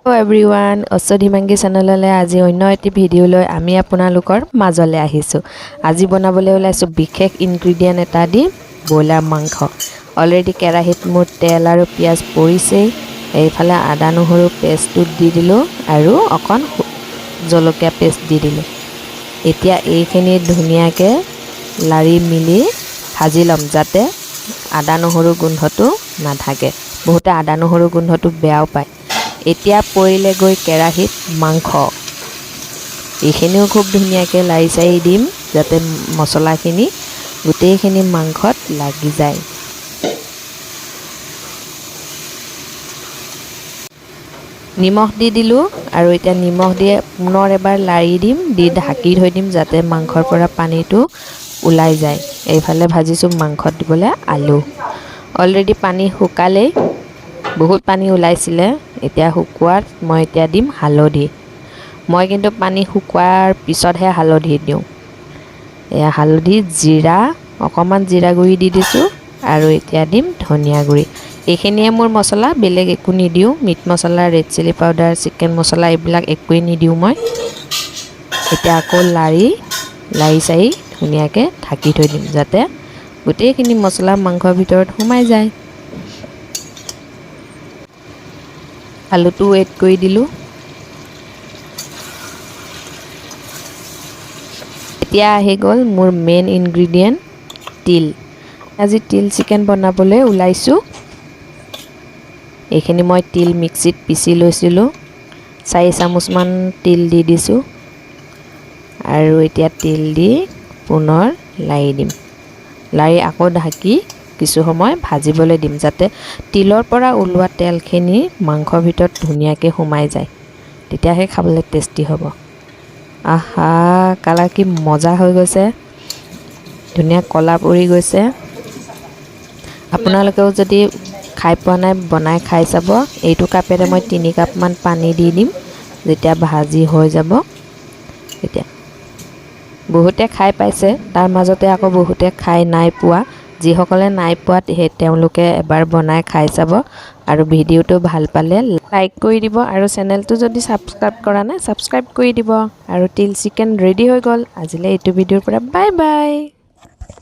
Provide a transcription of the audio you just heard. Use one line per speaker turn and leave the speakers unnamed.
Hello everyone, Osodhimangi channelলৈ আজি অন্য এটি ভিডিও লৈ আমি আপোনালোকৰ মাজলৈ আহিছো। আজি বনাবলৈ ওলাইছো বিশেষ ইনগ্ৰেডিয়েন্ট এটা দি ব্ৰইলাৰ মাংস। অলৰেডি কেৰাহীত মোৰ তেল আৰু পিয়াজ পৰিছে। এইফালে আদা নহৰু পেষ্টটো দি দিলো আৰু অকন জলকীয়া পেষ্ট দি দিলো। এতিয়া এইখিনি ধুনিয়াকে লাৰি মিলি ভাজি লম যাতে আদা নহৰু গোন্ধটো নাথাকে। বহুতে আদা নহৰু গোন্ধটো বেয়াও পায়। এতিয়া পৰিলে গৈ কেৰাহীত মাংস এইখিনিও খুব ধুনিয়াকে লাৰি চাৰি দিম যাতে মছলাখিনি গোটেইখিনি মাংসত লাগি যায়। নিমখ দি দিলো আৰু এতিয়া নিমখ দিয়ে পুনৰ এবাৰ লাৰি দিম দি ঢাকি থৈ দিম যাতে মাংসৰ পৰা পানীটো ওলাই যায়। এইফালে ভাজিছো মাংসত দিবলৈ আলু। অলৰেডি পানী শুকালে বহুত পানী ওলাইছিলে। এতিয়া শুকুৱাত মই এতিয়া দিম হালধি। মই কিন্তু পানী শুকুৱাৰ পিছতহে হালধি দিওঁ। এয়া হালধি জিৰা অকমান জিৰা গুৰি দি দিছো আৰু এতিয়া দিম ধনিয়া গুৰি। এইখিনিয়ে মোৰ মছলা, বেলেগ একো নিদিও। মিট মছলা, ৰেড চিলি পাউডাৰ, চিকেন মছলা এইবিলাক একোৱেই নিদিও মই। এতিয়া আকৌ লাৰি চাৰি ধুনিয়াকে ঢাকি থৈ দিম যাতে গোটেইখিনি মছলা মাংসৰ ভিতৰত সোমাই যায়। আলুটো এড কৰি দিলো। এতিয়া আহি গ'ল মোৰ মেইন ইনগ্ৰেডিয়েন্ট তিল। আজি তিল চিকেন বনাবলৈ ওলাইছো। এইখিনি মই তিল মিক্সিত পিচি লৈছিলো। 4 চামুচমান তিল দি দিছো আৰু এতিয়া তিল দি পুনৰ লাৰি দিম। লাৰি আকৌ ঢাকি কিছু সময় ভাজিবলৈ দিম যাতে তিলৰ পৰা ওলোৱা তেলখিনি মাংসৰ ভিতৰত ধুনিয়াকে সোমাই যায়। তেতিয়াহে খাবলৈ টেষ্টি হ'ব। আহা কালাৰ কি মজা হৈ গৈছে। ধুনিয়া কলা পৰি গৈছে। আপোনালোকেও যদি খাই পোৱা নাই বনাই খাই চাব। এইটো কাপেৰে মই 3 কাপ মান পানী দি দিম যেতিয়া ভাজি হৈ যাব। এতিয়া বহুতে খাই পাইছে, তাৰ মাজতে আকৌ বহুতে খাই নাই পোৱা। যিসকলে নাই পোৱা তেওঁলোকে এবাৰ বনাই খাই চাব আৰু ভিডিওটো ভাল পালে লাইক কৰি দিব আৰু চেনেলটো যদি সাবস্ক্ৰাইব কৰা নাই সাবস্ক্ৰাইব কৰি দিব। আৰু তিল চিকেন ৰেডি হৈ গ'ল। আজিলৈ এইটো ভিডিওৰ পৰা বাই বাই।